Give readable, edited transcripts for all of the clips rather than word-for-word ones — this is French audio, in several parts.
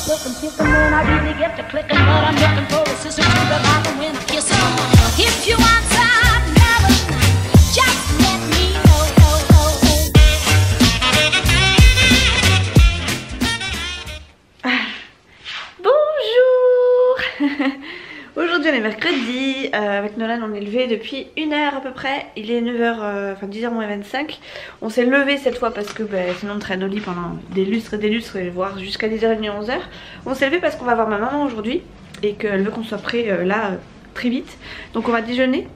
silk and kicking when I really get to clicking, but I'm looking for a sister to the bottom when I kiss her. If you want some love, just let me know. Bonjour. Aujourd'hui on est mercredi, avec Nolan on est levé depuis 1 heure à peu près. Il est 9h, enfin 10h moins 25. On s'est levé cette fois parce que sinon on traîne au lit pendant des lustres et voire jusqu'à 10h30, 11h. On s'est levé parce qu'on va voir ma maman aujourd'hui et qu'elle veut qu'on soit prêt là très vite. Donc on va déjeuner,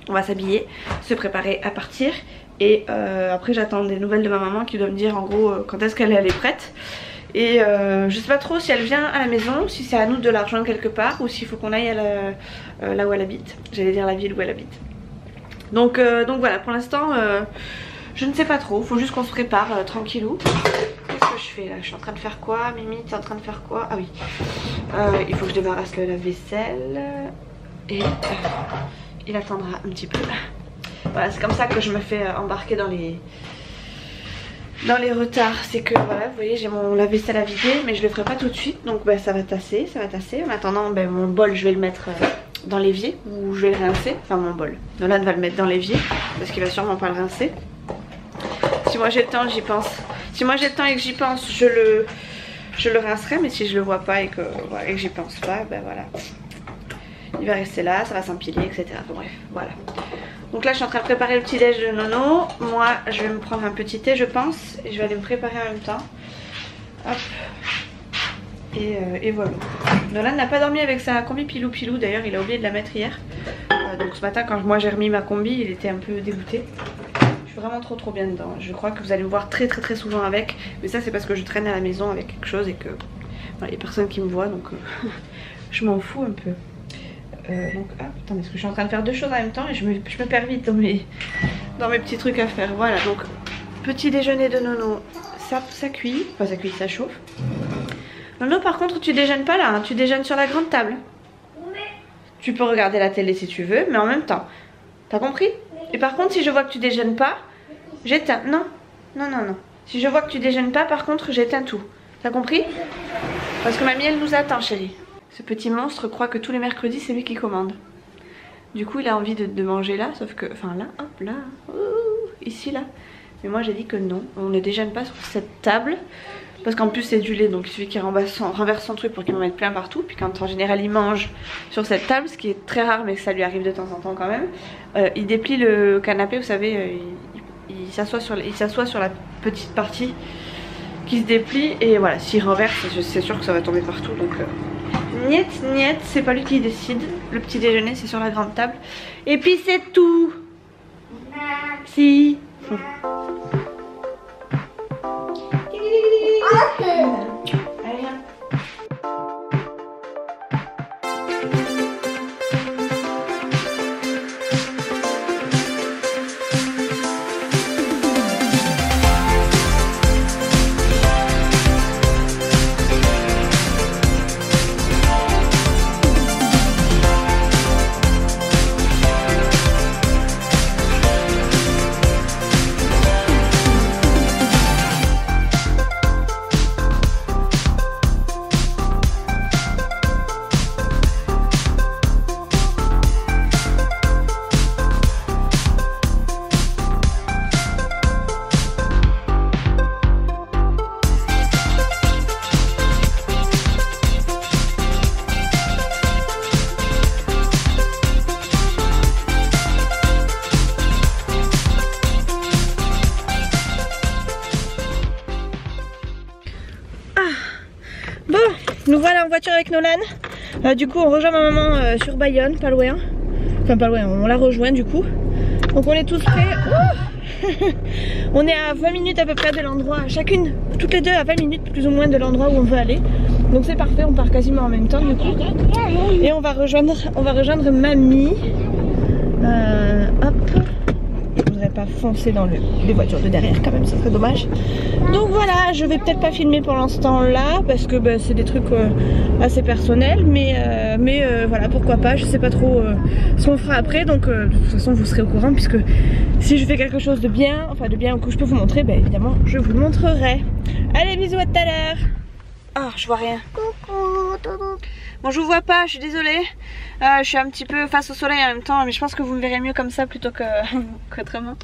on va s'habiller, se préparer à partir. Et après j'attends des nouvelles de ma maman qui doit me dire en gros quand est-ce qu'elle est prête. Et je sais pas trop si elle vient à la maison, si c'est à nous de la rejoindre quelque part ou s'il faut qu'on aille à là où elle habite. J'allais dire la ville où elle habite. Donc voilà, pour l'instant je ne sais pas trop, faut juste qu'on se prépare tranquillou. Qu'est-ce que je fais là? Je suis en train de faire quoi? Mimi, t'es en train de faire quoi? Ah oui, il faut que je débarrasse le lave-vaisselle et il attendra un petit peu. Voilà, c'est comme ça que je me fais embarquer dans les retards. C'est que voilà, vous voyez, j'ai mon lave-vaisselle à vider mais je le ferai pas tout de suite, donc ça va tasser. En attendant mon bol je vais le mettre dans l'évier ou je vais le rincer. Enfin mon bol, Nolan va le mettre dans l'évier parce qu'il va sûrement pas le rincer. Si moi j'ai le temps j'y pense. Si moi j'ai le temps et que j'y pense je le rincerai, mais si je le vois pas et que j'y pense pas, voilà, il va rester là, ça va s'empiler, etc. Bon, bref, voilà. Donc là je suis en train de préparer le petit déj de Nono. Moi je vais me prendre un petit thé je pense. Et je vais aller me préparer en même temps. Hop. Et voilà. Nolan n'a pas dormi avec sa combi pilou. D'ailleurs il a oublié de la mettre hier. Donc ce matin quand moi j'ai remis ma combi il était un peu dégoûté. Je suis vraiment trop bien dedans. Je crois que vous allez me voir très souvent avec. Mais ça c'est parce que je traîne à la maison avec quelque chose et que il n'y a personne qui me voit. Donc je m'en fous un peu. Donc attendez, parce que je suis en train de faire deux choses en même temps et je me perds vite dans mes petits trucs à faire. Voilà, donc petit déjeuner de Nono, ça cuit, enfin ça cuit, ça chauffe. Nono par contre tu déjeunes pas là, hein, tu déjeunes sur la grande table. Tu peux regarder la télé si tu veux, mais en même temps, t'as compris? Et par contre si je vois que tu déjeunes pas, j'éteins. Non. Si je vois que tu déjeunes pas, par contre j'éteins tout. T'as compris? Parce que mamie elle nous attend chérie. Ce petit monstre croit que tous les mercredis c'est lui qui commande. Du coup il a envie de manger là, sauf que, enfin là, hop là, ici là. Mais moi j'ai dit que non, on ne déjeune pas sur cette table. Parce qu'en plus c'est du lait, donc il suffit qu'il renverse son truc pour qu'il m'en mette plein partout. Puis quand en général il mange sur cette table, ce qui est très rare mais ça lui arrive de temps en temps quand même, il déplie le canapé, vous savez, il s'assoit sur la petite partie qui se déplie. Et voilà, s'il renverse c'est sûr que ça va tomber partout, donc... Niet, c'est pas lui qui décide. Le petit déjeuner c'est sur la grande table. Et puis c'est tout. Si. Allez, nous voilà en voiture avec Nolan. Du coup on rejoint ma maman sur Bayonne, pas loin. Enfin pas loin, on la rejoint du coup. Donc on est tous prêts. On est à 20 minutes à peu près de l'endroit, chacune, toutes les deux à 20 minutes plus ou moins de l'endroit où on veut aller. Donc c'est parfait, on part quasiment en même temps du coup. Et on va rejoindre mamie. Hop. Je voudrais pas foncer dans les voitures de derrière quand même, ça serait dommage. Donc voilà, je vais peut-être pas filmer pour l'instant là parce que c'est des trucs assez personnels, mais voilà, pourquoi pas, je sais pas trop ce qu'on fera après. Donc de toute façon vous serez au courant, puisque si je fais quelque chose de bien, enfin de bien que je peux vous montrer, évidemment je vous le montrerai. Allez, bisous, à tout à l'heure. Ah, je vois rien. Coucou, Doudou. Bon, je vous vois pas, je suis désolée. Je suis un petit peu face au soleil en même temps, mais je pense que vous me verrez mieux comme ça plutôt qu'autrement.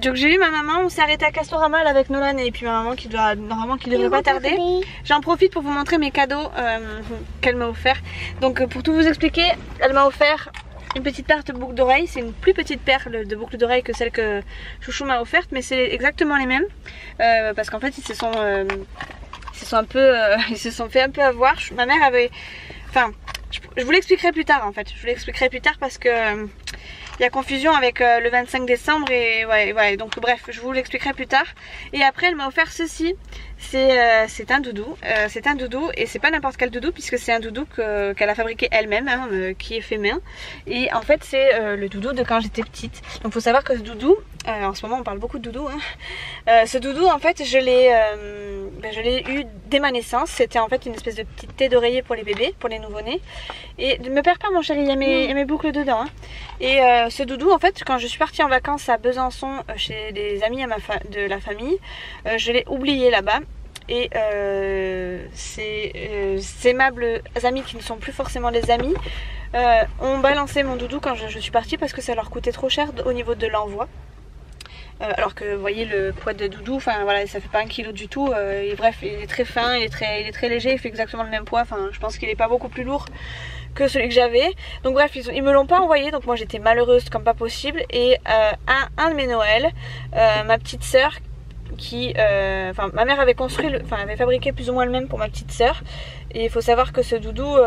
Donc j'ai eu ma maman, on s'est arrêté à Castorama là, avec Nolan et puis ma maman qui doit normalement qui devrait pas tarder. J'en profite pour vous montrer mes cadeaux qu'elle m'a offert. Donc pour tout vous expliquer, elle m'a offert une petite paire de boucles d'oreilles. C'est une plus petite paire de boucles d'oreilles que celle que Chouchou m'a offerte, mais c'est exactement les mêmes parce qu'en fait ils se sont fait un peu avoir. Ma mère avait, enfin, je vous l'expliquerai plus tard en fait. Je vous l'expliquerai plus tard parce que il y a confusion avec le 25 décembre et ouais, donc bref, je vous l'expliquerai plus tard. Et après elle m'a offert ceci. C'est un doudou, et c'est pas n'importe quel doudou puisque c'est un doudou qu'elle a fabriqué elle-même, hein, qui est fait main. Et en fait c'est le doudou de quand j'étais petite. Donc faut savoir que ce doudou, en ce moment on parle beaucoup de doudou, hein. Ce doudou en fait je l'ai eu dès ma naissance. C'était en fait une espèce de petite tête d'oreiller pour les bébés, pour les nouveau-nés. Et ne me perds pas mon chéri, il y a mes boucles dedans, hein. Et ce doudou en fait quand je suis partie en vacances à Besançon chez des amis de la famille, je l'ai oublié là-bas. Et ces aimables amis qui ne sont plus forcément des amis ont balancé mon doudou quand je suis partie parce que ça leur coûtait trop cher au niveau de l'envoi. Alors que vous voyez le poids de doudou, enfin voilà, ça fait pas 1 kg du tout. Et bref, il est très fin, il est très léger, il fait exactement le même poids. Enfin, je pense qu'il est pas beaucoup plus lourd que celui que j'avais. Donc bref, ils me l'ont pas envoyé, donc moi j'étais malheureuse comme pas possible. Et un de mes Noëls, ma petite sœur ma mère avait avait fabriqué plus ou moins le même pour ma petite sœur. Et il faut savoir que ce doudou,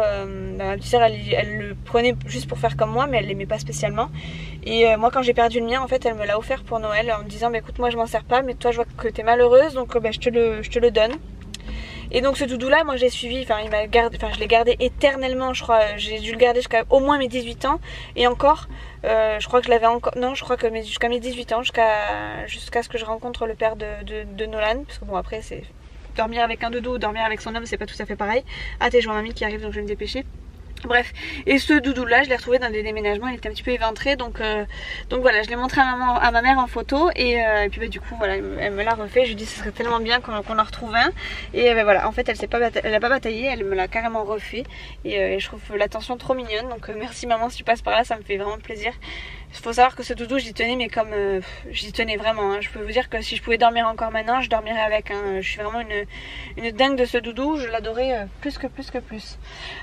ma petite sœur elle le prenait juste pour faire comme moi, mais elle l'aimait pas spécialement. Et moi quand j'ai perdu le mien, en fait elle me l'a offert pour Noël en me disant bah, écoute moi je m'en sers pas, mais toi je vois que t'es malheureuse, donc je te le donne. Et donc ce doudou là moi j'ai suivi, je l'ai gardé éternellement, je crois. J'ai dû le garder jusqu'à au moins mes 18 ans. Et encore je crois que je l'avais encore, non je crois que jusqu'à mes 18 ans, jusqu'à ce que je rencontre le père de Nolan. Parce que bon après c'est dormir avec un doudou ou dormir avec son homme, c'est pas tout à fait pareil. Ah t'es, je vois mamie qui arrive donc je vais me dépêcher. Bref, et ce doudou là je l'ai retrouvé dans des déménagements, il était un petit peu éventré, donc voilà, je l'ai montré à ma mère en photo. Et puis bah, du coup voilà, elle me l'a refait. Je lui ai dit ce serait tellement bien qu'on en retrouve un. Et bah, voilà, en fait elle a pas bataillé, elle me l'a carrément refait. Et je trouve l'attention trop mignonne, donc merci maman si tu passes par là, ça me fait vraiment plaisir. Il faut savoir que ce doudou j'y tenais, mais comme j'y tenais vraiment, hein. Je peux vous dire que si je pouvais dormir encore maintenant, je dormirais avec, hein. Je suis vraiment une dingue de ce doudou, je l'adorais plus.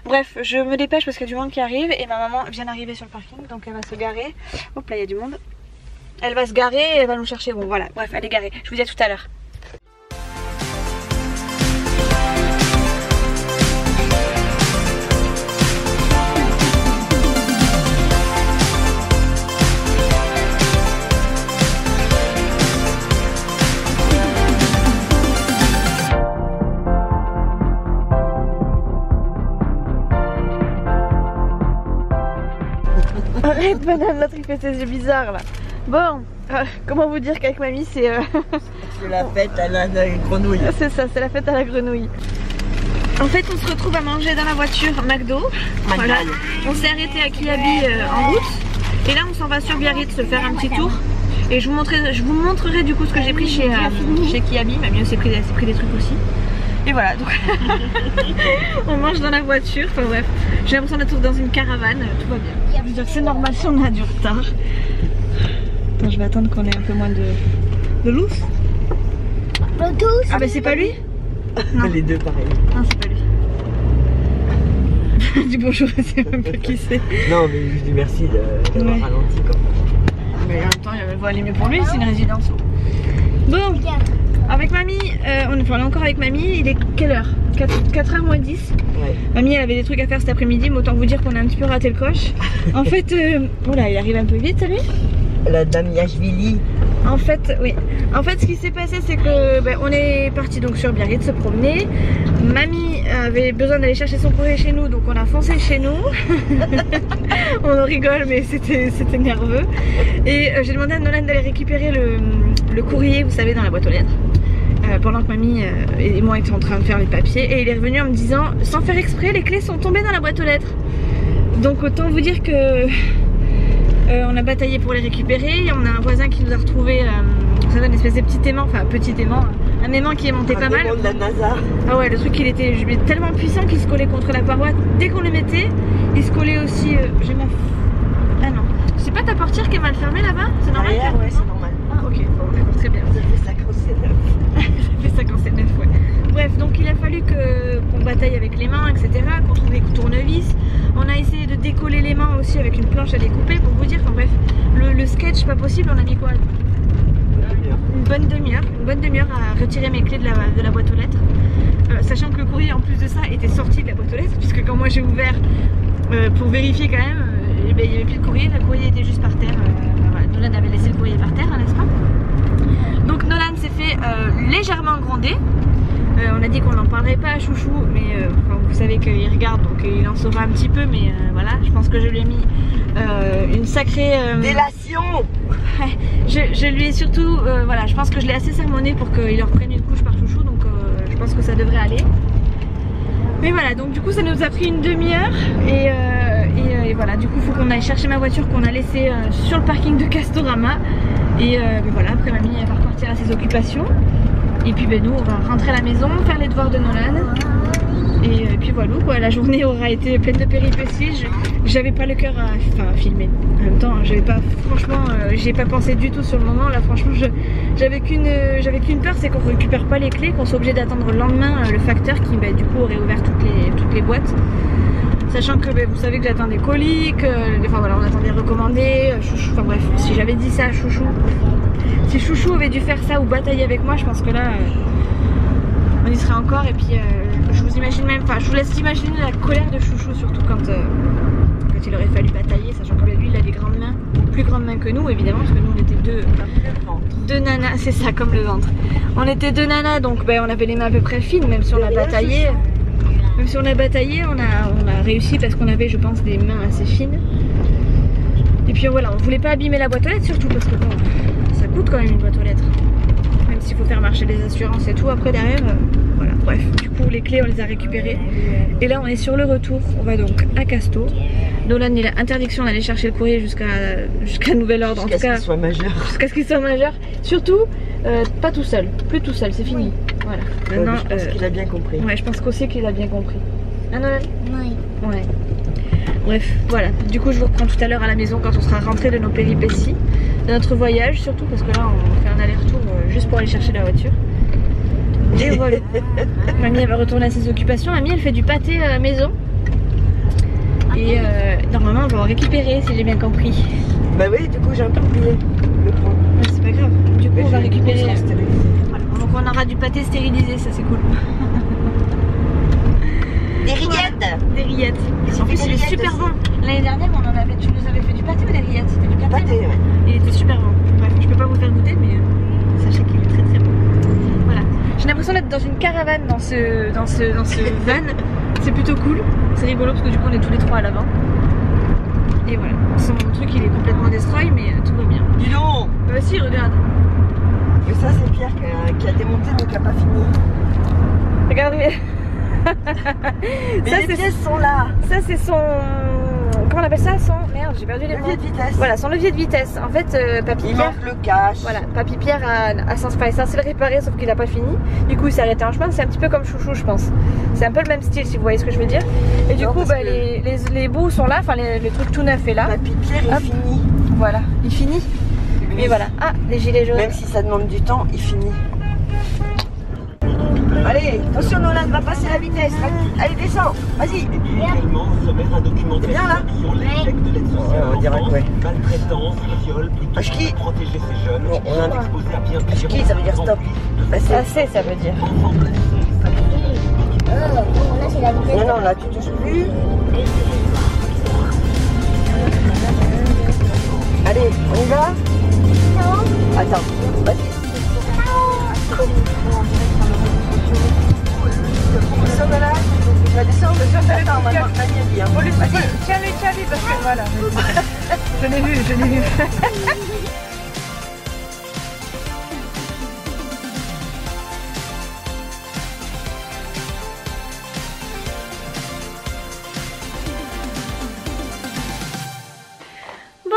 Bref, je me dépêche parce qu'il y a du monde qui arrive et ma maman vient d'arriver sur le parking, donc elle va se garer. Hop là, il y a du monde. Elle va se garer et elle va nous chercher. Bon voilà, bref, elle est garée. Je vous dis à tout à l'heure. Arrête banane, l'autre il fait ses yeux bizarres là. Bon, comment vous dire qu'avec mamie c'est... C'est la fête à la grenouille. C'est ça, c'est la fête à la grenouille. En fait on se retrouve à manger dans la voiture McDo. Voilà. On s'est arrêté à Kiabi en route. Et là on s'en va sur Biarritz se faire un petit tour. Et je vous montrerai du coup ce que j'ai pris chez Kiabi. Mamie s'est pris des trucs aussi. Et voilà, donc on mange dans la voiture, enfin bref, j'ai l'impression d'être dans une caravane, tout va bien. Je veux dire, c'est normal si on a du retard. Attends, je vais attendre qu'on ait un peu moins de lousse. Ah bah c'est pas lui? Non. Les deux pareil. Non, c'est pas lui. Du bonjour, je sais même pas qui c'est. Non mais je dis merci d'avoir ralenti quand même. Mais en même temps, il va aller mieux pour lui, c'est une résidence. Bon, avec mamie, on est encore avec mamie, il est quelle heure? 4h moins 10. Ouais. Mamie elle avait des trucs à faire cet après-midi, mais autant vous dire qu'on a un petit peu raté le coche. En fait, oula, il arrive un peu vite lui. La dame Yashvili. En fait, oui. En fait, ce qui s'est passé, c'est que on est parti donc sur Biarritz se promener. Mamie avait besoin d'aller chercher son courrier chez nous, donc on a foncé chez nous. On en rigole, mais c'était nerveux. Et j'ai demandé à Nolan d'aller récupérer le courrier, vous savez, dans la boîte aux lettres. Pendant que mamie et moi étions en train de faire les papiers, et il est revenu en me disant, sans faire exprès, les clés sont tombées dans la boîte aux lettres. Donc autant vous dire que on a bataillé pour les récupérer. On a un voisin qui nous a retrouvé, vous savez, une espèce de petit aimant, enfin petit aimant, Un aimant qui est monté pas mal. De la NASA. Ah ouais, le truc il était tellement puissant qu'il se collait contre la paroi. Dès qu'on le mettait, il se collait aussi. J'ai ma... Ah non. C'est pas ta portière qui est mal fermée là-bas? C'est normal? Ouais, c'est normal. Ah ok, bon d'accord, très bien. Ça fait 5 ans, c'est neuf. Ça fait 5 ans, c'est neuf, ouais. Bref, donc il a fallu qu'on bataille avec les mains, etc. Qu'on trouve des tournevis. On a essayé de décoller les mains aussi avec une planche à découper pour vous dire. Enfin bref, le sketch pas possible, on a mis quoi? Une bonne demi-heure à retirer mes clés de la boîte aux lettres. Sachant que le courrier en plus de ça était sorti de la boîte aux lettres, puisque quand moi j'ai ouvert pour vérifier quand même, il n'y avait plus de courrier, le courrier était juste par terre. Voilà, Nolan avait laissé le courrier par terre, n'est-ce pas? Donc Nolan s'est fait légèrement gronder. On a dit qu'on n'en parlerait pas à Chouchou, mais enfin, vous savez qu'il regarde, donc il en saura un petit peu, mais voilà, je pense que je lui ai mis une sacrée... Délation. Je lui ai surtout, voilà, je pense que je l'ai assez sermonné pour qu'il en reprenne une couche par Chouchou, donc je pense que ça devrait aller. Mais voilà, donc du coup ça nous a pris une demi-heure et voilà, du coup il faut qu'on aille chercher ma voiture qu'on a laissée sur le parking de Castorama. Et voilà, après mamie elle va repartir à ses occupations. Et puis nous on va rentrer à la maison, faire les devoirs de Nolan. Et puis voilà quoi, la journée aura été pleine de péripéties. J'avais pas le cœur à filmer. En même temps, j'avais pas, franchement, j'y ai pas pensé du tout sur le moment. Là, franchement, j'avais qu'une peur, c'est qu'on récupère pas les clés, qu'on soit obligé d'attendre le lendemain le facteur qui, du coup, aurait ouvert toutes les boîtes. Sachant que vous savez que j'attends des colis, enfin voilà, on attend des recommandés, Chouchou, enfin bref, si j'avais dit ça à Chouchou, si Chouchou avait dû faire ça ou batailler avec moi, je pense que là, on y serait encore. Et puis, je vous imagine même, enfin, je vous laisse imaginer la colère de Chouchou, surtout quand il aurait fallu batailler, sachant que lui, il a des grandes mains, plus grandes mains que nous, évidemment, parce que nous, on était deux nanas, c'est ça, comme le ventre. On était deux nanas, donc on avait les mains à peu près fines, même si on a bataillé. Même si on a bataillé, on a réussi parce qu'on avait, je pense, des mains assez fines. Et puis voilà, on voulait pas abîmer la boîte aux lettres, surtout parce que bon, ça coûte quand même une boîte aux lettres. Même s'il faut faire marcher les assurances et tout, après derrière, voilà, bref. Du coup, les clés, on les a récupérées. Et là, on est sur le retour. On va donc à Casto. Nolan, il a interdiction d'aller chercher le courrier jusqu'à nouvel ordre. En tout cas, jusqu'à ce qu'il soit majeur. Surtout, pas tout seul. Plus tout seul, c'est fini. Voilà. Maintenant, je pense qu'il a bien compris. Ouais, je pense qu'aussi qu'il a bien compris. Ah Nolan? Oui. Ouais. Bref, voilà. Du coup, je vous reprends tout à l'heure à la maison quand on sera rentré de nos péripéties, de notre voyage surtout, parce que là, on fait un aller-retour juste pour aller chercher la voiture. Et voilà. Mamie, elle va retourner à ses occupations. Mamie, elle fait du pâté maison. Et normalement, on va en récupérer, si j'ai bien compris. Bah oui, du coup, j'ai un peu oublié de le prendre. Ouais, c'est pas grave. Du coup, on va récupérer. Voilà. Donc, on aura du pâté stérilisé, ça c'est cool. Des rillettes. Des rillettes. En plus, il est super bon. L'année dernière, tu nous avais fait du pâté ou des rillettes? C'était du pâté. Pâté, ouais. Il était super bon. Bref, je peux pas vous faire goûter, mais sachez qu'il est très très bon. Voilà. J'ai l'impression d'être dans une caravane dans ce van. C'est plutôt cool. C'est rigolo parce que du coup, on est tous les trois à l'avant. Et voilà. Son truc, il est complètement destroy, mais tout va bien. Dis donc. Bah si, regarde. Mais ça, c'est Pierre qui a démonté mais qui a pas fini. Regardez. Mais ça, les pièces sont là. Ça, c'est son... Comment on appelle ça? Son... Merde, j'ai perdu les mots. Levier de vitesse. Voilà, son levier de vitesse. En fait, Papy Il Pierre... manque le cache. Voilà, Papy Pierre a censé le réparer, sauf qu'il a pas fini. Du coup, il s'est arrêté en chemin. C'est un petit peu comme Chouchou, je pense. C'est un peu le même style, si vous voyez ce que je veux dire. Et du coup, les bouts sont là. Enfin, le truc tout neuf est là. Papy Pierre, il finit. Voilà, il finit. Et voilà. Ah, les gilets jaunes. Même si ça demande du temps, il finit. Allez, attention Nolan, va passer la vitesse. Allez, descends, vas-y. Également, sommaire un documentaire C'est bien là? sur l'échec de l'aide sociale Ouais, on dirait que ouais. maltraitance, viol, plutôt Ashki. pour protéger ces jeunes Bon, qui on a sont exposés à bien pire. Ashki, ça veut dire stop. Bah, c'est Assez, ça veut dire. Ensemble. Là, c'est la vitesse. Non, non, là tu touches plus. Allez, on y va? Attends, vas-y. Descends là. Tu vas descendre, attends, mamie a dit. Vas-y. Tiens-lui, parce que voilà. Je l'ai vu. Bon,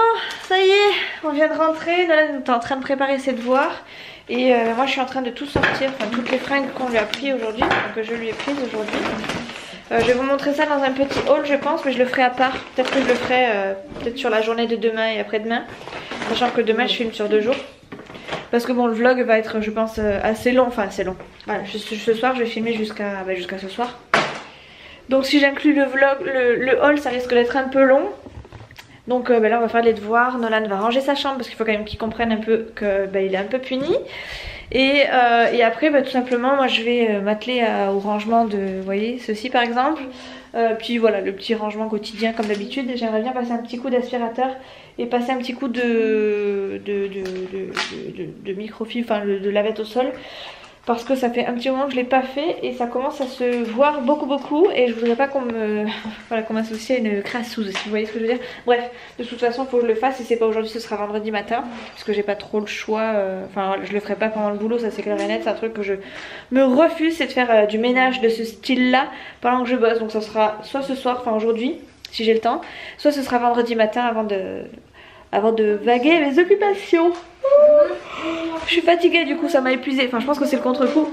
ça y est, on vient de rentrer. Nolan est en train de préparer ses devoirs. Et moi je suis en train de tout sortir, enfin toutes les fringues qu'on lui a pris aujourd'hui, que je lui ai prises aujourd'hui. Je vais vous montrer ça dans un petit haul je pense, mais je le ferai à part. Peut-être que je le ferai peut-être sur la journée de demain et après-demain. Sachant que demain je filme sur 2 jours. Parce que bon, le vlog va être je pense assez long, enfin assez long. Voilà, ce soir je vais filmer jusqu'à ce soir. Donc si j'inclus le vlog, le haul, ça risque d'être un peu long. Donc là on va faire les devoirs, Nolan va ranger sa chambre parce qu'il faut quand même qu'il comprenne un peu qu'il est un peu puni. Et après tout simplement moi je vais m'atteler au rangement de, vous voyez, ceci par exemple. Puis voilà, le petit rangement quotidien comme d'habitude. J'aimerais bien passer un petit coup d'aspirateur et passer un petit coup de microfibre, enfin de lavette au sol. Parce que ça fait un petit moment que je l'ai pas fait et ça commence à se voir beaucoup et je voudrais pas qu'on me voilà, qu'on m'associe à une crasseuse, si vous voyez ce que je veux dire. Bref, de toute façon il faut que je le fasse. Si c'est pas aujourd'hui ce sera vendredi matin parce que j'ai pas trop le choix, enfin je le ferai pas pendant le boulot, ça c'est clair et net. C'est un truc que je me refuse, c'est de faire du ménage de ce style là pendant que je bosse. Donc ça sera soit ce soir, enfin aujourd'hui si j'ai le temps, soit ce sera vendredi matin avant de vaguer mes occupations. Je suis fatiguée du coup, ça m'a épuisée. Enfin je pense que c'est le contre-coup.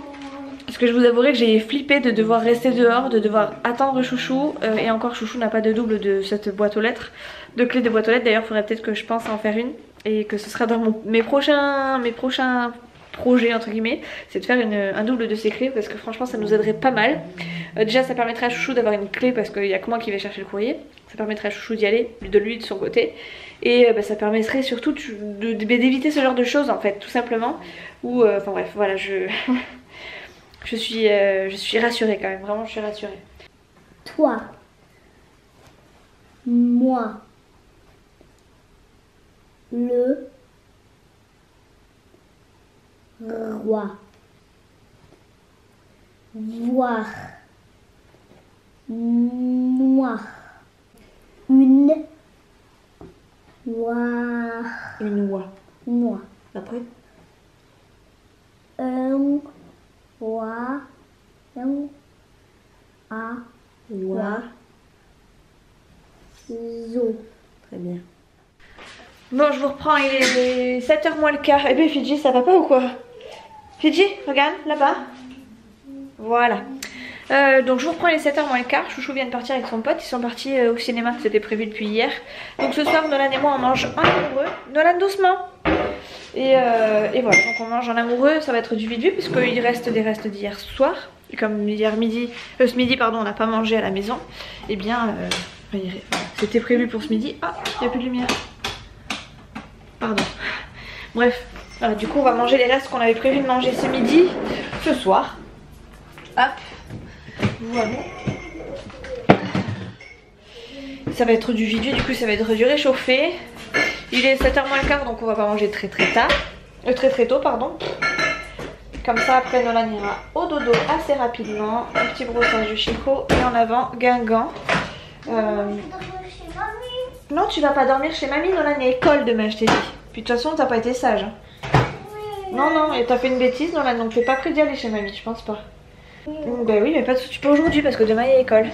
Parce que je vous avouerai que j'ai flippé de devoir rester dehors, de devoir attendre Chouchou. Et encore Chouchou n'a pas de double de cette boîte aux lettres, de clé de boîte aux lettres. D'ailleurs il faudrait peut-être que je pense à en faire une. Et que ce sera dans mes prochains projets entre guillemets. C'est de faire un double de ces clés parce que franchement ça nous aiderait pas mal. Déjà ça permettrait à Chouchou d'avoir une clé parce qu'il n'y a que moi qui vais chercher le courrier. Ça permettrait à Chouchou d'y aller, de lui de son côté. Et ça permettrait surtout d'éviter ce genre de choses en fait, tout simplement. Ou enfin bref, voilà, je suis rassurée quand même, vraiment je suis rassurée. Toi, moi, le roi, voir, noir, une noire, Une oie. noir, Après un roi, un a, oie. zo. Très bien. Bon je vous reprends, il est 7h moins le quart. Et bien Fidji ça va pas ou quoi? Fidji, regarde là-bas. Voilà. Donc je vous reprends les 7h moins le quart. Chouchou vient de partir avec son pote. Ils sont partis au cinéma, c'était prévu depuis hier. Donc ce soir Nolan et moi on mange en amoureux. Nolan doucement. Et voilà, donc on mange en amoureux. Ça va être du vide puisqu'il reste des restes d'hier soir. Et comme hier midi, ce midi pardon, on n'a pas mangé à la maison. Et bien c'était prévu pour ce midi. Ah, il n'y a plus de lumière. Pardon. Bref, voilà, du coup on va manger les restes qu'on avait prévu de manger ce midi, ce soir. Hop. Voilà. Ça va être du vidu, du coup ça va être du réchauffé. Il est 7h moins le quart donc on va pas manger très tard. Très tôt pardon. Comme ça après Nolan ira au dodo assez rapidement. Un petit brossage de Chico et en avant Guingamp. Non tu vas pas dormir chez mamie, Nolan est à l'école demain je t'ai dit. Puis de toute façon t'as pas été sage hein. Non et t'as fait une bêtise Nolan donc t'es pas prêt d'y aller chez mamie je pense pas. Bah oui mais pas de soucis, pas aujourd'hui parce que demain il y a école.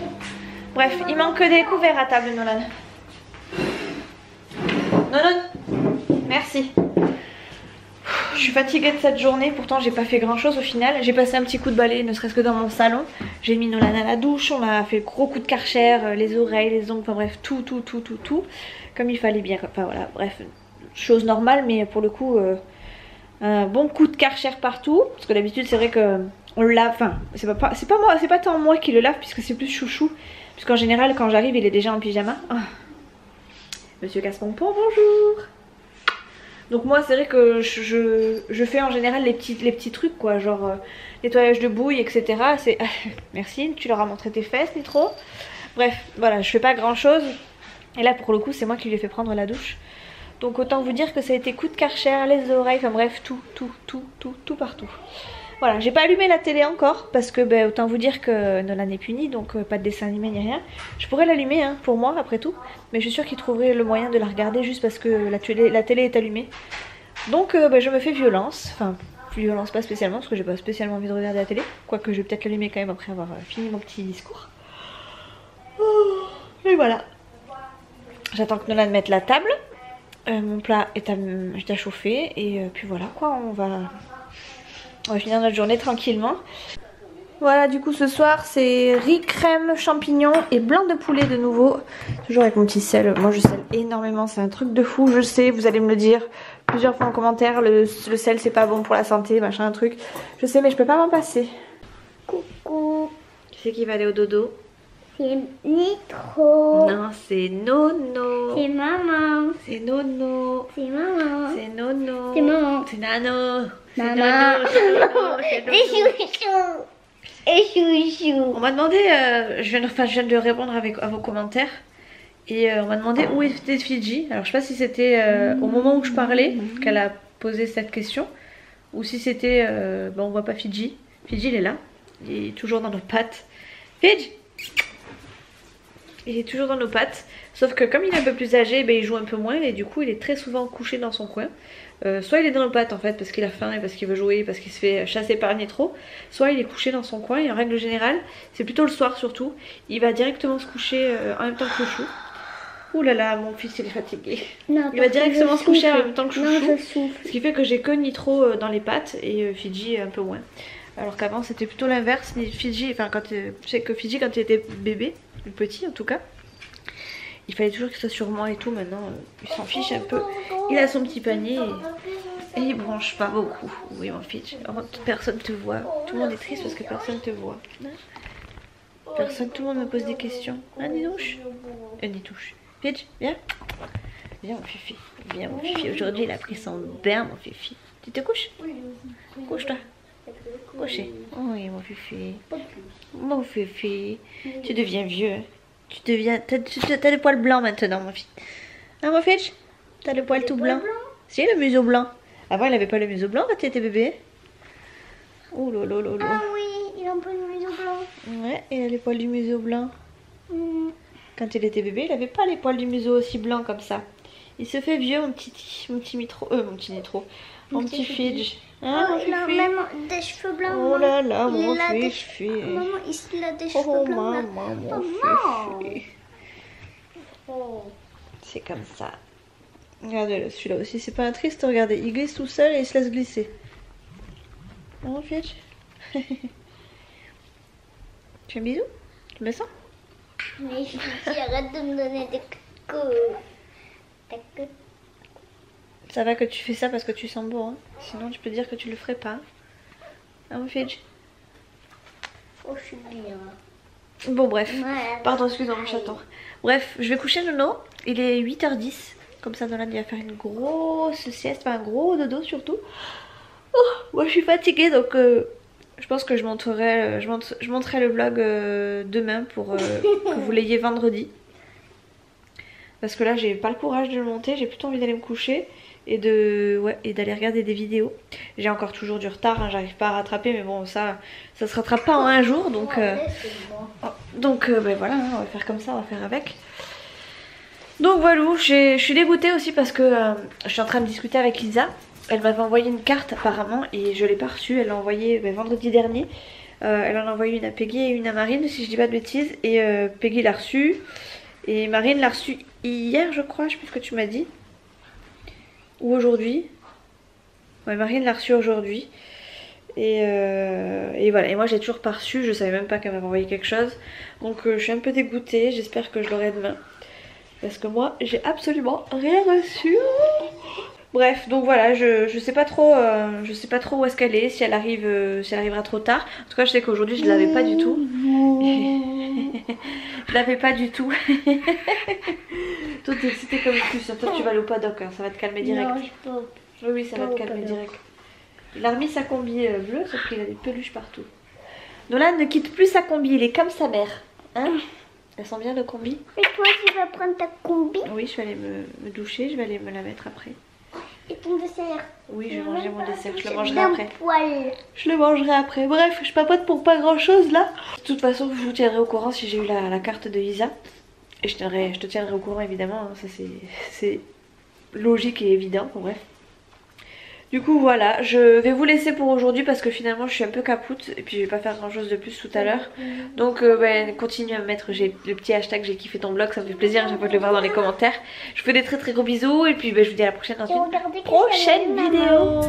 Bref il manque que des couverts à table Nolan. Non merci. Je suis fatiguée de cette journée, pourtant j'ai pas fait grand chose au final. J'ai passé un petit coup de balai ne serait-ce que dans mon salon. J'ai mis Nolan à la douche, on a fait le gros coup de Karcher, les oreilles, les ongles, enfin bref tout comme il fallait bien, enfin voilà bref, chose normale mais pour le coup un bon coup de Karcher partout. Parce que d'habitude c'est vrai que on le lave, enfin c'est pas moi, c'est pas tant moi qui le lave puisque c'est plus Chouchou. Puisqu'en général quand j'arrive il est déjà en pyjama. Oh. Monsieur Casse-Pompon, bonjour. Donc moi c'est vrai que je fais en général les petits trucs quoi, genre nettoyage de bouille etc. C'est merci, tu leur as montré tes fesses ni trop. Bref voilà, je fais pas grand chose. Et là pour le coup c'est moi qui lui ai fait prendre la douche. Donc autant vous dire que ça a été coup de Karcher, les oreilles, enfin bref tout partout. Voilà, j'ai pas allumé la télé encore parce que ben, autant vous dire que Nolan est puni, donc pas de dessin animé ni rien. Je pourrais l'allumer hein, pour moi après tout, mais je suis sûre qu'il trouverait le moyen de la regarder juste parce que la télé est allumée. Donc ben, je me fais violence, enfin violence pas spécialement parce que j'ai pas spécialement envie de regarder la télé, quoique je vais peut-être l'allumer quand même après avoir fini mon petit discours. Oh, et voilà. J'attends que Nolan mette la table, mon plat est à chauffer et puis voilà quoi, on va On va finir notre journée tranquillement. Voilà, du coup ce soir c'est riz, crème, champignons et blanc de poulet de nouveau. Toujours avec mon petit sel. Moi je sel énormément, c'est un truc de fou, je sais, vous allez me le dire plusieurs fois en commentaire. Le sel c'est pas bon pour la santé, machin, un truc. Je sais, mais je peux pas m'en passer. Coucou. Qui c'est qui va aller au dodo? C'est Nitro. Non, c'est Nono. C'est maman. C'est Nono. C'est maman. C'est Nono. C'est maman. C'est Nano. C'est Maman. Nono. C'est Nono. C'est Nono. C'est chouchou. Et chouchou. On m'a demandé, je viens de répondre à vos commentaires. Et on m'a demandé où était Fidji. Alors je sais pas si c'était au moment où je parlais qu'elle a posé cette question. Ou si c'était, on voit pas Fidji. Fidji il est là. Il est toujours dans nos pattes. Fidji! Il est toujours dans nos pattes. Sauf que comme il est un peu plus âgé, il joue un peu moins. Et du coup il est très souvent couché dans son coin. Soit il est dans nos pattes en fait parce qu'il a faim et parce qu'il veut jouer, parce qu'il se fait chasser par Nitro. Soit il est couché dans son coin et en règle générale, c'est plutôt le soir surtout. Il va directement se coucher en même temps que Chouchou. Ouh là là, mon fils il est fatigué. Non, Il va directement se coucher en même temps que Chouchou. Non, je souffle. Ce qui fait que j'ai que Nitro dans les pattes et Fidji un peu moins. Alors qu'avant c'était plutôt l'inverse. Fidji, enfin quand je sais que Fidji quand il était bébé, le petit en tout cas, il fallait toujours qu'il soit sur moi et tout. Maintenant il s'en fiche un peu. Il a son petit panier et il branche pas beaucoup. Oui mon Fidji, personne te voit. Tout le monde est triste parce que personne te voit. Personne, tout le monde me pose des questions. Hein Nitouche? Nitouche. Fidji, viens. Viens mon fifi. Viens mon fifi. Aujourd'hui il a pris son bain mon fifi. Tu te couches? Couche-toi. Coucher. Oui mon fifi. Mon fifi. Tu deviens vieux. Tu deviens... T'as le poil blanc maintenant mon fils. Hein mon fils? T'as le poil tout blanc? Si, le museau blanc. Avant il avait pas le museau blanc quand tu étais bébé. Oh lolo lolo. Ah oui, il a un peu le museau blanc. Ouais, il a les poils du museau blanc. Quand il était bébé, il avait pas les poils du museau aussi blancs comme ça. Il se fait vieux mon petit Nitro. Mon petit Nitro. Mon petit Fidji. Hein, Oh, il a même des cheveux blancs. oh là là, mon Il a des fifi. Maman, il a des Oh cheveux blancs. là. maman, mon Maman. fifi. Oh. C'est comme ça. Regardez-le, celui-là aussi, c'est pas un triste, regardez. Il glisse tout seul et il se laisse glisser. Mon Fidji. Tu fais un bisou? Tu me sens? Mais je dis, arrête de me donner des coups. Ça va que tu fais ça parce que tu sens bon, hein. Sinon tu peux dire que tu le ferais pas. Ah mon Fidji. Oh, je suis bien. Bon bref. Ouais. Pardon, excuse-moi mon chaton. Bref, je vais coucher Nono. Il est 8h10. Comme ça Nolan il va faire une grosse sieste, pas un gros dodo surtout. Oh, moi je suis fatiguée donc je pense que je montrerai le vlog demain pour que vous l'ayez vendredi. Parce que là j'ai pas le courage de le monter, j'ai plutôt envie d'aller me coucher et d'aller regarder des vidéos. J'ai encore toujours du retard, hein, j'arrive pas à rattraper mais bon ça se rattrape pas en un jour donc ben voilà, hein, on va faire comme ça, on va faire avec. Donc voilà, je suis dégoûtée aussi parce que je suis en train de discuter avec Lisa. Elle m'avait envoyé une carte apparemment et je l'ai pas reçue, elle l'a envoyée vendredi dernier. Elle en a envoyé une à Peggy et une à Marine si je dis pas de bêtises. Et Peggy l'a reçue et Marine l'a reçue hier je crois, je sais plus ce que tu m'as dit. Ou aujourd'hui. Ouais, Marine l'a reçue aujourd'hui. Et voilà, et moi j'ai toujours pas reçu, je savais même pas qu'elle m'avait envoyé quelque chose. Donc je suis un peu dégoûtée, j'espère que je l'aurai demain. Parce que moi j'ai absolument rien reçu. Bref, donc voilà, je sais pas trop où est-ce qu'elle est, si elle arrivera trop tard. En tout cas je sais qu'aujourd'hui je l'avais pas du tout. Je l'avais pas du tout. Toi t'es excitée comme une puce, toi tu vas aller au paddock, hein, ça va te calmer direct. Non, je peux. Oui, ça va te calmer direct. Il a remis sa combi bleue, sauf qu'il a des peluches partout. Nolan ne quitte plus sa combi, il est comme sa mère. Hein? Elle sent bien le combi? Et toi, tu vas prendre ta combi Oui, je vais aller me doucher, je vais aller me la mettre après. et ton dessert. Oui, je vais manger mon dessert, je le mangerai après. Poil. Je le mangerai après. Bref, je papote pour pas grand chose là. De toute façon, je vous tiendrai au courant si j'ai eu la carte de Isa. Et je te tiendrai au courant évidemment, hein. Ça c'est logique et évident, bon, bref. Du coup voilà, je vais vous laisser pour aujourd'hui parce que finalement je suis un peu capoute et puis je vais pas faire grand chose de plus tout à l'heure. Donc continuez à me mettre le petit hashtag j'ai kiffé ton vlog, ça me fait plaisir, j'ai pas de le voir dans les commentaires. Je vous fais des très gros bisous et puis je vous dis à la prochaine dans une prochaine vidéo.